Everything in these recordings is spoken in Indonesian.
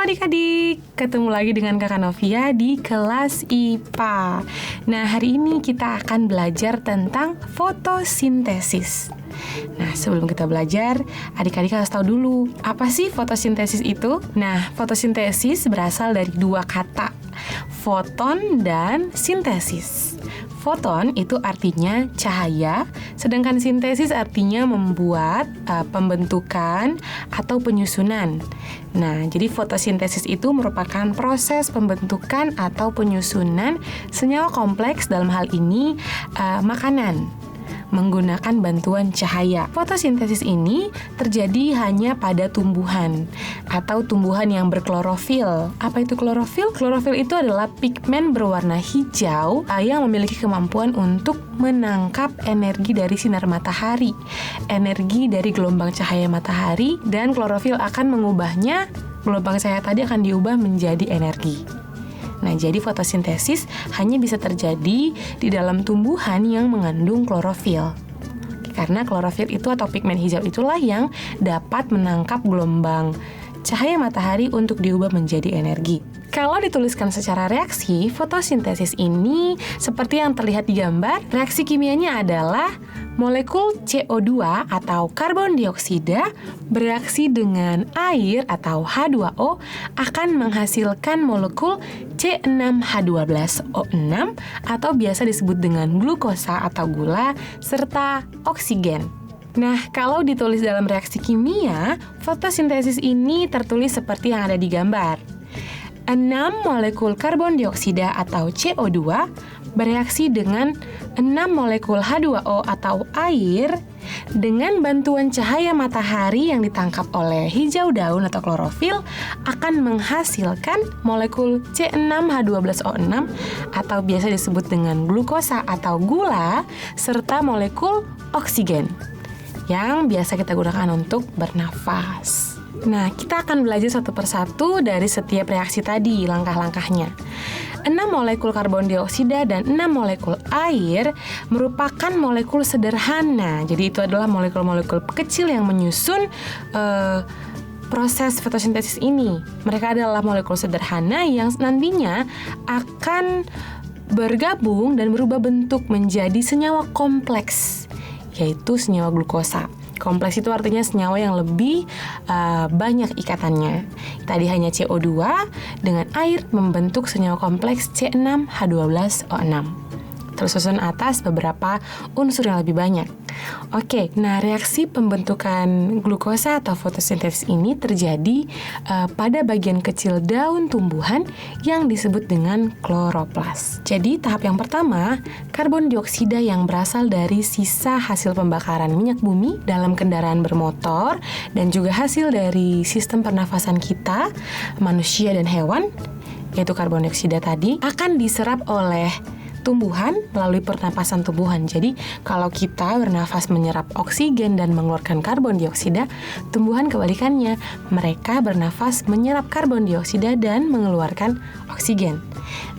adik-adik, ketemu lagi dengan Kakak Novia di kelas IPA. Nah, hari ini kita akan belajar tentang fotosintesis. Nah, sebelum kita belajar, adik-adik harus tahu dulu, apa sih fotosintesis itu? Nah, fotosintesis berasal dari dua kata, foton dan sintesis. Foton itu artinya cahaya, sedangkan sintesis artinya membuat pembentukan atau penyusunan. Nah, jadi fotosintesis itu merupakan proses pembentukan atau penyusunan senyawa kompleks, dalam hal ini makanan, menggunakan bantuan cahaya. Fotosintesis ini terjadi hanya pada tumbuhan atau tumbuhan yang berklorofil. Apa itu klorofil? Klorofil itu adalah pigmen berwarna hijau yang memiliki kemampuan untuk menangkap energi dari sinar matahari, energi dari gelombang cahaya matahari, dan klorofil akan mengubahnya, gelombang cahaya tadi akan diubah menjadi energi. Nah, jadi fotosintesis hanya bisa terjadi di dalam tumbuhan yang mengandung klorofil. Karena klorofil itu atau pigmen hijau itulah yang dapat menangkap gelombang cahaya matahari untuk diubah menjadi energi. Kalau dituliskan secara reaksi, fotosintesis ini seperti yang terlihat di gambar, reaksi kimianya adalah molekul CO2 atau karbon dioksida bereaksi dengan air atau H2O akan menghasilkan molekul C6H12O6 atau biasa disebut dengan glukosa atau gula serta oksigen. Nah, kalau ditulis dalam reaksi kimia, fotosintesis ini tertulis seperti yang ada di gambar. 6 molekul karbon dioksida atau CO2 bereaksi dengan 6 molekul H2O atau air dengan bantuan cahaya matahari yang ditangkap oleh hijau daun atau klorofil akan menghasilkan molekul C6H12O6 atau biasa disebut dengan glukosa atau gula serta molekul oksigen yang biasa kita gunakan untuk bernafas. Nah, kita akan belajar satu persatu dari setiap reaksi tadi, langkah-langkahnya. 6 molekul karbon dioksida dan 6 molekul air merupakan molekul sederhana. Jadi itu adalah molekul-molekul kecil yang menyusun proses fotosintesis ini. Mereka adalah molekul sederhana yang nantinya akan bergabung dan berubah bentuk menjadi senyawa kompleks, yaitu senyawa glukosa. Kompleks itu artinya senyawa yang lebih banyak ikatannya. Tadi hanya CO2 dengan air membentuk senyawa kompleks C6H12O6. Tersusun atas beberapa unsur yang lebih banyak. Oke, nah reaksi pembentukan glukosa atau fotosintesis ini terjadi pada bagian kecil daun tumbuhan yang disebut dengan kloroplas. Jadi tahap yang pertama, karbon dioksida yang berasal dari sisa hasil pembakaran minyak bumi dalam kendaraan bermotor dan juga hasil dari sistem pernafasan kita, manusia dan hewan, yaitu karbon dioksida tadi, akan diserap oleh tumbuhan melalui pernapasan tumbuhan. Jadi, kalau kita bernafas menyerap oksigen dan mengeluarkan karbon dioksida, tumbuhan kebalikannya. Mereka bernafas menyerap karbon dioksida dan mengeluarkan oksigen.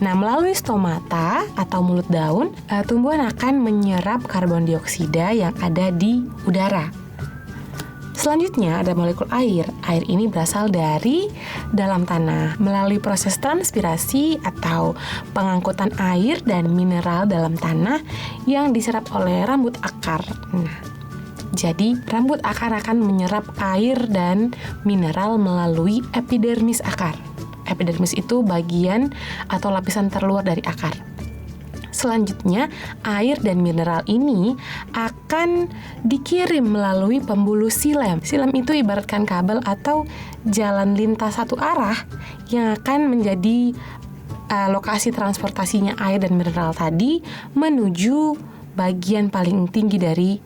Nah, melalui stomata atau mulut daun, tumbuhan akan menyerap karbon dioksida yang ada di udara. Selanjutnya ada molekul air. Air ini berasal dari dalam tanah melalui proses transpirasi atau pengangkutan air dan mineral dalam tanah yang diserap oleh rambut akar. Nah, jadi rambut akar akan menyerap air dan mineral melalui epidermis akar. Epidermis itu bagian atau lapisan terluar dari akar. Selanjutnya, air dan mineral ini akan dikirim melalui pembuluh silem. Silem itu ibaratkan kabel atau jalan lintas satu arah yang akan menjadi lokasi transportasinya air dan mineral tadi menuju bagian paling tinggi dari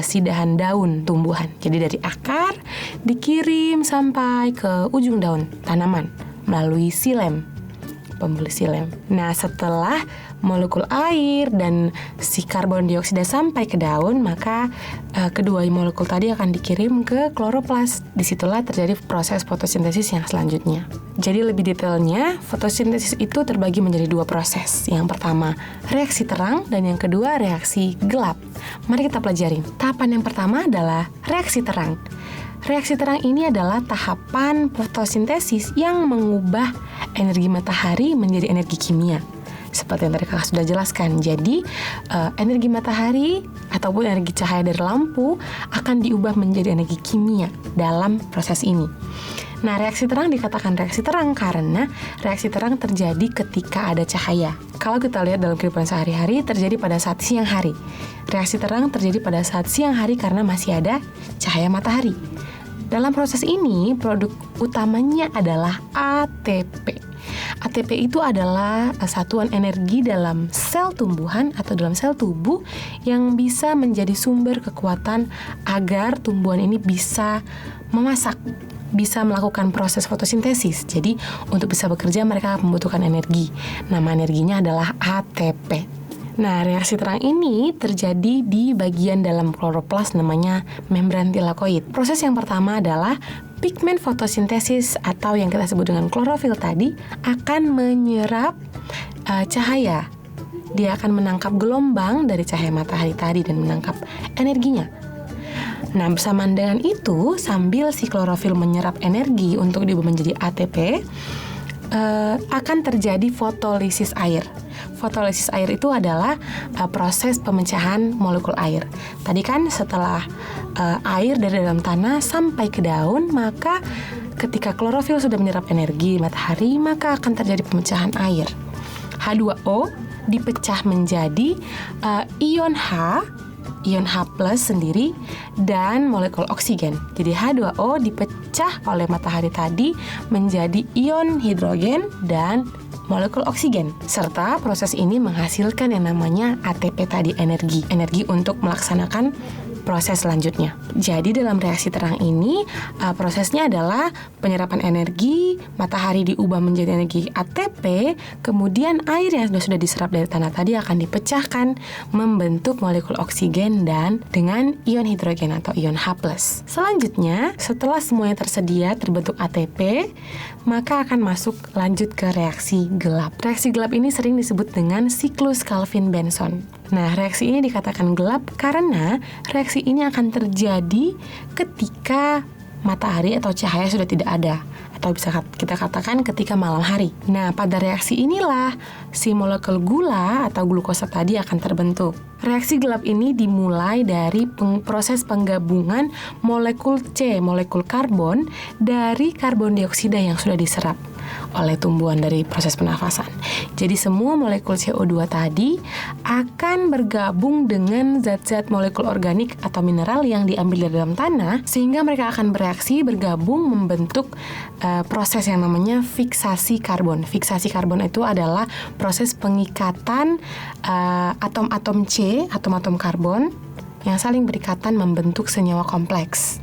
sidahan daun tumbuhan. Jadi dari akar dikirim sampai ke ujung daun tanaman melalui silem, pembuluh silem. Nah, setelah molekul air dan si karbon dioksida sampai ke daun, maka kedua molekul tadi akan dikirim ke kloroplas. Disitulah terjadi proses fotosintesis yang selanjutnya. Jadi lebih detailnya, fotosintesis itu terbagi menjadi dua proses. Yang pertama, reaksi terang, dan yang kedua, reaksi gelap. Mari kita pelajari. Tahapan yang pertama adalah reaksi terang. Reaksi terang ini adalah tahapan fotosintesis yang mengubah energi matahari menjadi energi kimia. Seperti yang tadi kakak sudah jelaskan. Jadi energi matahari ataupun energi cahaya dari lampu akan diubah menjadi energi kimia dalam proses ini. Nah, reaksi terang dikatakan reaksi terang karena reaksi terang terjadi ketika ada cahaya. Kalau kita lihat dalam kehidupan sehari-hari, terjadi pada saat siang hari. Reaksi terang terjadi pada saat siang hari karena masih ada cahaya matahari. Dalam proses ini, produk utamanya adalah ATP. ATP itu adalah satuan energi dalam sel tumbuhan atau dalam sel tubuh yang bisa menjadi sumber kekuatan agar tumbuhan ini bisa memasak, bisa melakukan proses fotosintesis. Jadi untuk bisa bekerja mereka membutuhkan energi. Nama energinya adalah ATP. Nah, reaksi terang ini terjadi di bagian dalam kloroplas namanya membran tilakoid. Proses yang pertama adalah pigmen fotosintesis atau yang kita sebut dengan klorofil tadi akan menyerap cahaya. Dia akan menangkap gelombang dari cahaya matahari tadi dan menangkap energinya. Nah, bersamaan dengan itu, sambil si klorofil menyerap energi untuk diubah menjadi ATP, akan terjadi fotolisis air. Fotolisis air itu adalah proses pemecahan molekul air. Tadi kan setelah air dari dalam tanah sampai ke daun, maka ketika klorofil sudah menyerap energi matahari, maka akan terjadi pemecahan air. H2O dipecah menjadi ion H plus sendiri dan molekul oksigen. Jadi H2O dipecah oleh matahari tadi menjadi ion hidrogen dan molekul oksigen. Serta proses ini menghasilkan yang namanya ATP tadi, energi untuk melaksanakan proses selanjutnya. Jadi dalam reaksi terang ini prosesnya adalah penyerapan energi, matahari diubah menjadi energi ATP, kemudian air yang sudah diserap dari tanah tadi akan dipecahkan membentuk molekul oksigen dan dengan ion hidrogen atau ion H+. Selanjutnya, setelah semuanya tersedia terbentuk ATP, maka akan masuk lanjut ke reaksi gelap. Reaksi gelap ini sering disebut dengan siklus Calvin-Benson. Nah, reaksi ini dikatakan gelap karena reaksi ini akan terjadi ketika matahari atau cahaya sudah tidak ada, atau bisa kita katakan ketika malam hari. Nah, pada reaksi inilah si molekul gula atau glukosa tadi akan terbentuk. Reaksi gelap ini dimulai dari proses penggabungan molekul C, molekul karbon, dari karbon dioksida yang sudah diserap oleh tumbuhan dari proses pernafasan. Jadi semua molekul CO2 tadi akan bergabung dengan zat-zat molekul organik atau mineral yang diambil dari dalam tanah, sehingga mereka akan bereaksi bergabung membentuk proses yang namanya fiksasi karbon. Fiksasi karbon itu adalah proses pengikatan atom-atom C, atom-atom karbon yang saling berikatan membentuk senyawa kompleks.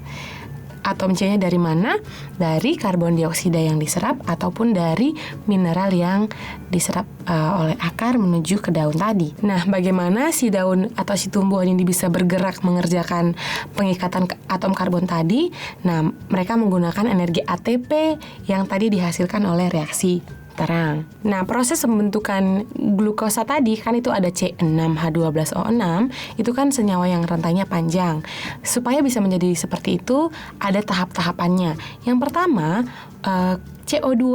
Atom C-nya dari mana? Dari karbon dioksida yang diserap ataupun dari mineral yang diserap oleh akar menuju ke daun tadi. Nah, bagaimana si daun atau si tumbuhan ini bisa bergerak mengerjakan pengikatan atom karbon tadi? Nah, mereka menggunakan energi ATP yang tadi dihasilkan oleh reaksi terang. Nah, proses pembentukan glukosa tadi kan itu ada C6H12O6, itu kan senyawa yang rantainya panjang. Supaya bisa menjadi seperti itu, ada tahap-tahapannya. Yang pertama, CO2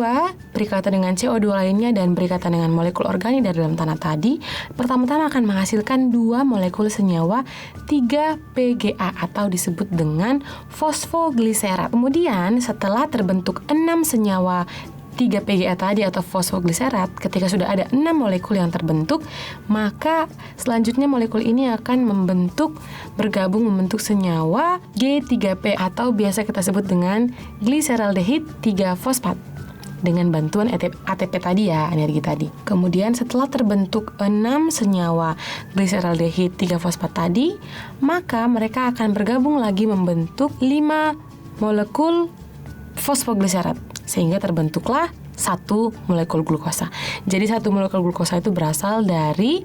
berikatan dengan CO2 lainnya dan berikatan dengan molekul organik dari dalam tanah tadi, pertama-tama akan menghasilkan 2 molekul senyawa 3-PGA atau disebut dengan fosfogliserat. Kemudian setelah terbentuk 6 senyawa 3-PGA tadi atau fosfogliserat, ketika sudah ada 6 molekul yang terbentuk, maka selanjutnya molekul ini akan bergabung membentuk senyawa G3P atau biasa kita sebut dengan gliseraldehid 3-fosfat dengan bantuan ATP tadi ya, energi tadi. Kemudian setelah terbentuk 6 senyawa gliseraldehid 3-fosfat tadi, maka mereka akan bergabung lagi membentuk 5 molekul fosfogliserat, sehingga terbentuklah 1 molekul glukosa. Jadi 1 molekul glukosa itu berasal dari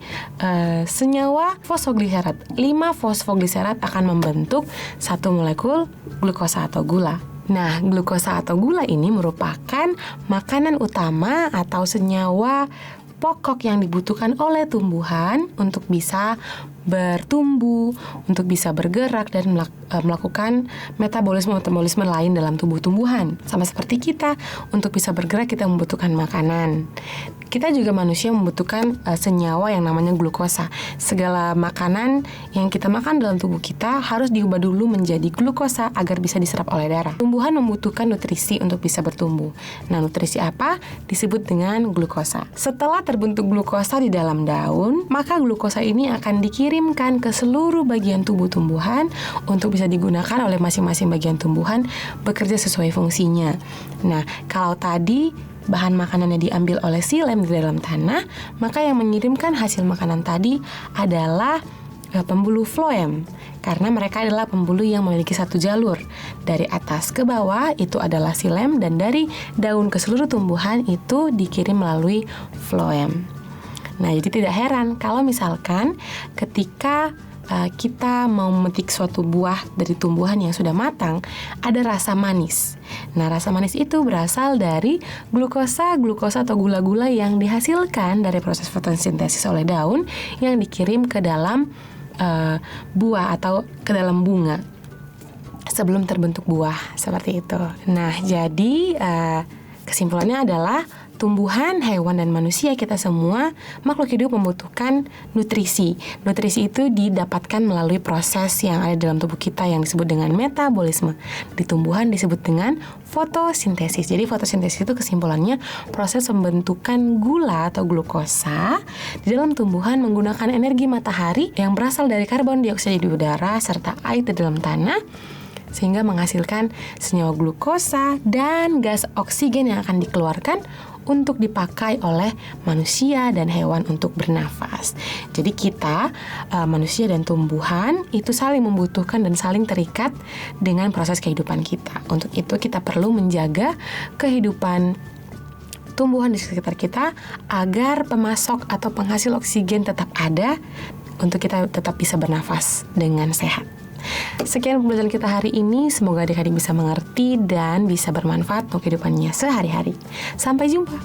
senyawa fosfogliserat. 5 fosfogliserat akan membentuk 1 molekul glukosa atau gula. Nah, glukosa atau gula ini merupakan makanan utama atau senyawa pokok yang dibutuhkan oleh tumbuhan untuk bisa bertumbuh, untuk bisa bergerak dan melakukan metabolisme lain dalam tubuh tumbuhan. Sama seperti kita, untuk bisa bergerak kita membutuhkan makanan. Kita juga manusia membutuhkan senyawa yang namanya glukosa. Segala makanan yang kita makan dalam tubuh kita harus diubah dulu menjadi glukosa agar bisa diserap oleh darah. Tumbuhan membutuhkan nutrisi untuk bisa bertumbuh. Nah, nutrisi apa? Disebut dengan glukosa. Setelah terbentuk glukosa di dalam daun, maka glukosa ini akan dikirimkan ke seluruh bagian tubuh tumbuhan untuk bisa digunakan oleh masing-masing bagian tumbuhan bekerja sesuai fungsinya. Nah, kalau tadi bahan makanannya diambil oleh xilem di dalam tanah, maka yang mengirimkan hasil makanan tadi adalah pembuluh floem, karena mereka adalah pembuluh yang memiliki satu jalur. Dari atas ke bawah itu adalah xilem, dan dari daun ke seluruh tumbuhan itu dikirim melalui floem. Nah, jadi tidak heran kalau misalkan ketika kita mau memetik suatu buah dari tumbuhan yang sudah matang, ada rasa manis. Nah, rasa manis itu berasal dari glukosa atau gula-gula yang dihasilkan dari proses fotosintesis oleh daun yang dikirim ke dalam buah atau ke dalam bunga sebelum terbentuk buah, seperti itu. Nah, jadi kesimpulannya adalah tumbuhan, hewan, dan manusia, kita semua makhluk hidup membutuhkan nutrisi. Nutrisi itu didapatkan melalui proses yang ada dalam tubuh kita yang disebut dengan metabolisme. Di tumbuhan disebut dengan fotosintesis. Jadi fotosintesis itu kesimpulannya proses pembentukan gula atau glukosa di dalam tumbuhan menggunakan energi matahari yang berasal dari karbon dioksida di udara serta air di dalam tanah, sehingga menghasilkan senyawa glukosa dan gas oksigen yang akan dikeluarkan untuk dipakai oleh manusia dan hewan untuk bernafas. Jadi kita, manusia dan tumbuhan itu saling membutuhkan dan saling terikat dengan proses kehidupan kita. Untuk itu kita perlu menjaga kehidupan tumbuhan di sekitar kita agar pemasok atau penghasil oksigen tetap ada untuk kita tetap bisa bernafas dengan sehat. Sekian pembelajaran kita hari ini. Semoga adik-adik bisa mengerti dan bisa bermanfaat untuk kehidupannya sehari-hari. Sampai jumpa.